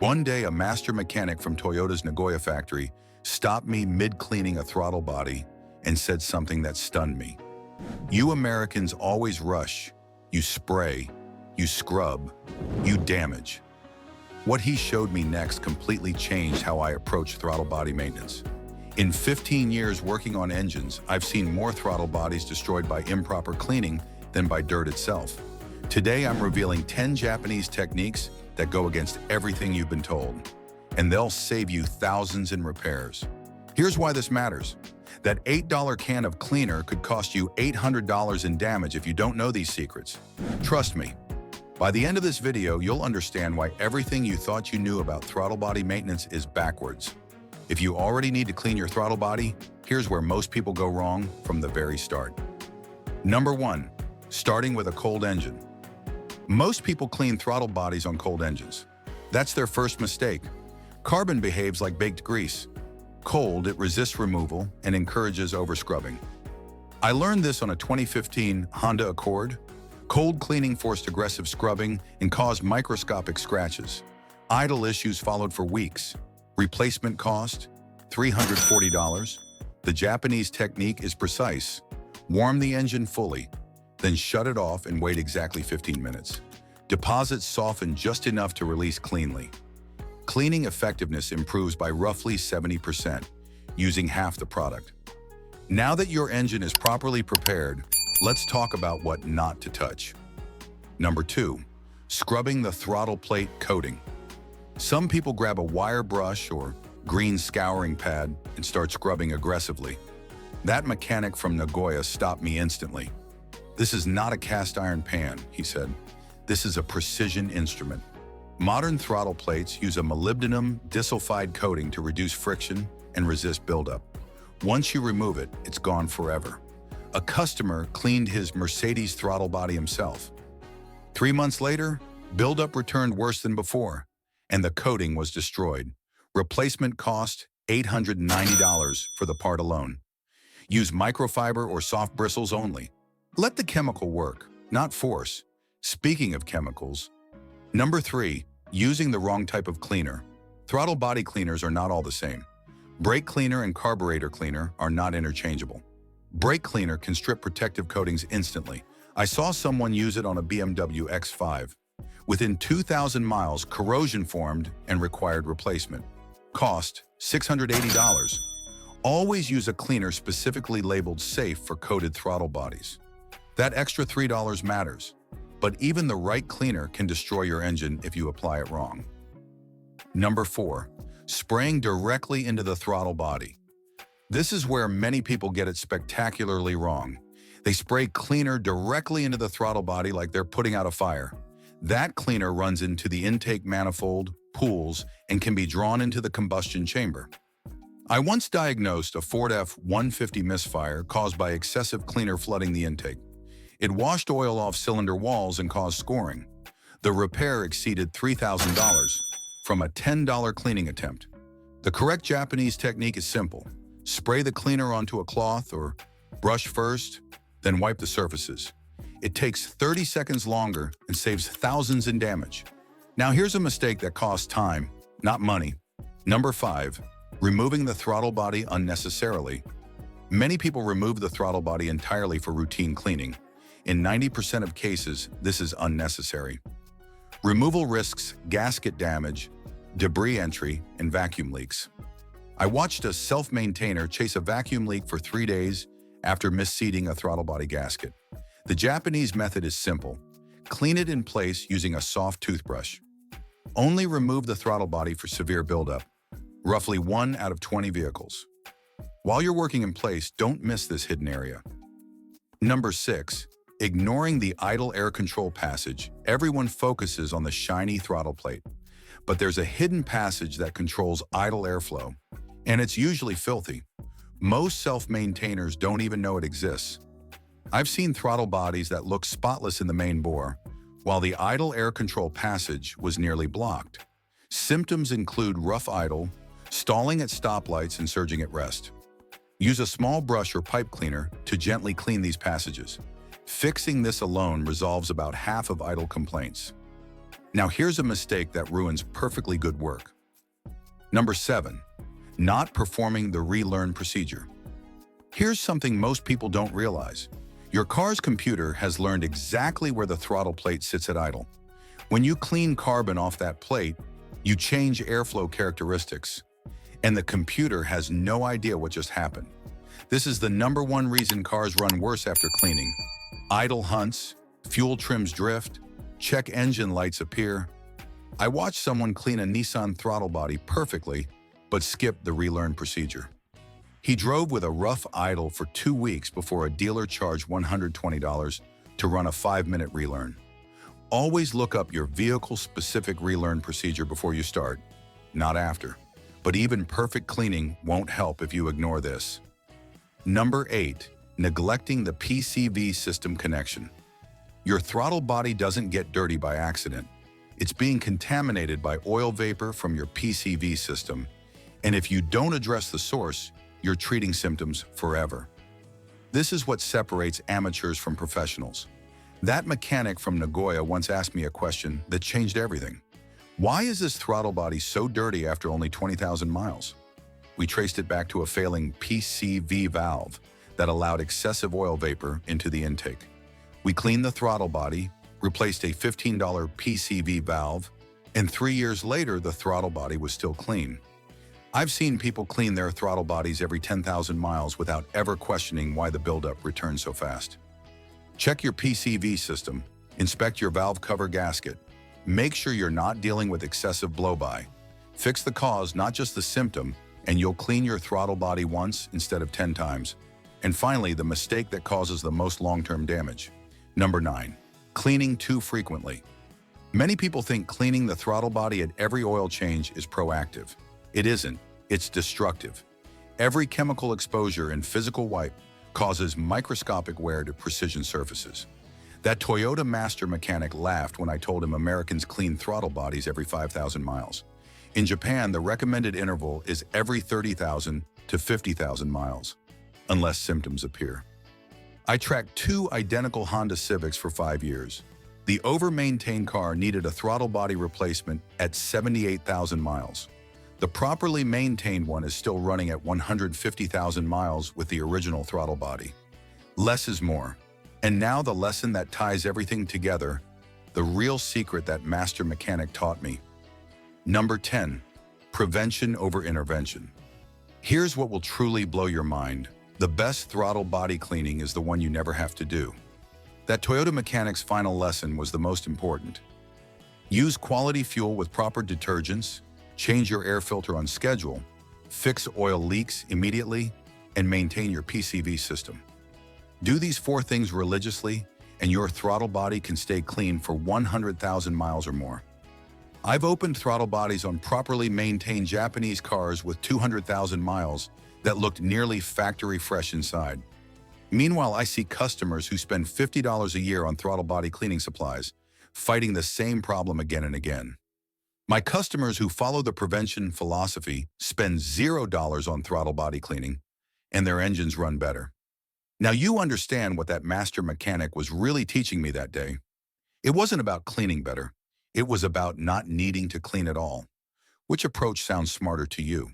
One day, a master mechanic from Toyota's Nagoya factory stopped me mid-cleaning a throttle body and said something that stunned me. You Americans always rush, you spray, you scrub, you damage. What he showed me next completely changed how I approach throttle body maintenance. In 15 years working on engines, I've seen more throttle bodies destroyed by improper cleaning than by dirt itself. Today, I'm revealing 10 Japanese techniques that go against everything you've been told, and they'll save you thousands in repairs. Here's why this matters. That $8 can of cleaner could cost you $800 in damage if you don't know these secrets. Trust me, by the end of this video, you'll understand why everything you thought you knew about throttle body maintenance is backwards. If you already need to clean your throttle body, here's where most people go wrong from the very start. Number 1, starting with a cold engine. Most people clean throttle bodies on cold engines. That's their first mistake. Carbon behaves like baked grease. Cold, it resists removal and encourages overscrubbing. I learned this on a 2015 Honda Accord. Cold cleaning forced aggressive scrubbing and caused microscopic scratches. Idle issues followed for weeks. Replacement cost, $340. The Japanese technique is precise. Warm the engine fully, then shut it off and wait exactly 15 minutes. Deposits soften just enough to release cleanly. Cleaning effectiveness improves by roughly 70%, using half the product. Now that your engine is properly prepared, let's talk about what not to touch. Number 2, scrubbing the throttle plate coating. Some people grab a wire brush or green scouring pad and start scrubbing aggressively. That mechanic from Nagoya stopped me instantly. "This is not a cast iron pan," he said. "This is a precision instrument." Modern throttle plates use a molybdenum disulfide coating to reduce friction and resist buildup. Once you remove it, it's gone forever. A customer cleaned his Mercedes throttle body himself. 3 months later, buildup returned worse than before, and the coating was destroyed. Replacement cost $890 for the part alone. Use microfiber or soft bristles only. Let the chemical work, not force. Speaking of chemicals, number 3, using the wrong type of cleaner. Throttle body cleaners are not all the same. Brake cleaner and carburetor cleaner are not interchangeable. Brake cleaner can strip protective coatings instantly. I saw someone use it on a BMW X5. Within 2,000 miles, corrosion formed and required replacement. Cost $680. Always use a cleaner specifically labeled safe for coated throttle bodies. That extra $3 matters, but even the right cleaner can destroy your engine if you apply it wrong. Number 4, spraying directly into the throttle body. This is where many people get it spectacularly wrong. They spray cleaner directly into the throttle body like they're putting out a fire. That cleaner runs into the intake manifold, pools, and can be drawn into the combustion chamber. I once diagnosed a Ford F-150 misfire caused by excessive cleaner flooding the intake. It washed oil off cylinder walls and caused scoring. The repair exceeded $3,000 from a $10 cleaning attempt. The correct Japanese technique is simple. Spray the cleaner onto a cloth or brush first, then wipe the surfaces. It takes 30 seconds longer and saves thousands in damage. Now here's a mistake that costs time, not money. Number 5, removing the throttle body unnecessarily. Many people remove the throttle body entirely for routine cleaning. In 90% of cases, this is unnecessary. Removal risks gasket damage, debris entry, and vacuum leaks. I watched a self-maintainer chase a vacuum leak for 3 days after misseating a throttle body gasket. The Japanese method is simple. Clean it in place using a soft toothbrush. Only remove the throttle body for severe buildup, roughly 1 out of 20 vehicles. While you're working in place, don't miss this hidden area. Number 6, ignoring the idle air control passage. Everyone focuses on the shiny throttle plate, but there's a hidden passage that controls idle airflow, and it's usually filthy. Most self-maintainers don't even know it exists. I've seen throttle bodies that look spotless in the main bore, while the idle air control passage was nearly blocked. Symptoms include rough idle, stalling at stoplights, and surging at rest. Use a small brush or pipe cleaner to gently clean these passages. Fixing this alone resolves about half of idle complaints. Now here's a mistake that ruins perfectly good work. Number 7. Not performing the relearn procedure. Here's something most people don't realize. Your car's computer has learned exactly where the throttle plate sits at idle. When you clean carbon off that plate, you change airflow characteristics, and the computer has no idea what just happened. This is the number one reason cars run worse after cleaning. Idle hunts, fuel trims drift, check engine lights appear. I watched someone clean a Nissan throttle body perfectly, but skipped the relearn procedure. He drove with a rough idle for 2 weeks before a dealer charged $120 to run a 5-minute relearn. Always look up your vehicle-specific relearn procedure before you start, not after. But even perfect cleaning won't help if you ignore this. Number 8. Neglecting the PCV system connection. Your throttle body doesn't get dirty by accident. It's being contaminated by oil vapor from your PCV system. And if you don't address the source, you're treating symptoms forever. This is what separates amateurs from professionals. That mechanic from Nagoya once asked me a question that changed everything. Why is this throttle body so dirty after only 20,000 miles? We traced it back to a failing PCV valve that allowed excessive oil vapor into the intake. We cleaned the throttle body, replaced a $15 PCV valve, and 3 years later, the throttle body was still clean. I've seen people clean their throttle bodies every 10,000 miles without ever questioning why the buildup returned so fast. Check your PCV system, inspect your valve cover gasket, make sure you're not dealing with excessive blow-by. Fix the cause, not just the symptom, and you'll clean your throttle body once instead of 10 times. And finally, the mistake that causes the most long-term damage. Number 9. Cleaning too frequently. Many people think cleaning the throttle body at every oil change is proactive. It isn't. It's destructive. Every chemical exposure and physical wipe causes microscopic wear to precision surfaces. That Toyota master mechanic laughed when I told him Americans clean throttle bodies every 5,000 miles. In Japan, the recommended interval is every 30,000 to 50,000 miles, unless symptoms appear. I tracked 2 identical Honda Civics for 5 years. The over-maintained car needed a throttle body replacement at 78,000 miles. The properly maintained one is still running at 150,000 miles with the original throttle body. Less is more. And now the lesson that ties everything together, the real secret that master mechanic taught me. Number 10. Prevention over intervention. Here's what will truly blow your mind. The best throttle body cleaning is the one you never have to do. That Toyota mechanic's final lesson was the most important. Use quality fuel with proper detergents, change your air filter on schedule, fix oil leaks immediately, and maintain your PCV system. Do these 4 things religiously, and your throttle body can stay clean for 100,000 miles or more. I've opened throttle bodies on properly maintained Japanese cars with 200,000 miles that looked nearly factory fresh inside. Meanwhile, I see customers who spend $50 a year on throttle body cleaning supplies, fighting the same problem again and again. My customers who follow the prevention philosophy spend $0 on throttle body cleaning, and their engines run better. Now you understand what that master mechanic was really teaching me that day. It wasn't about cleaning better. It was about not needing to clean at all. Which approach sounds smarter to you?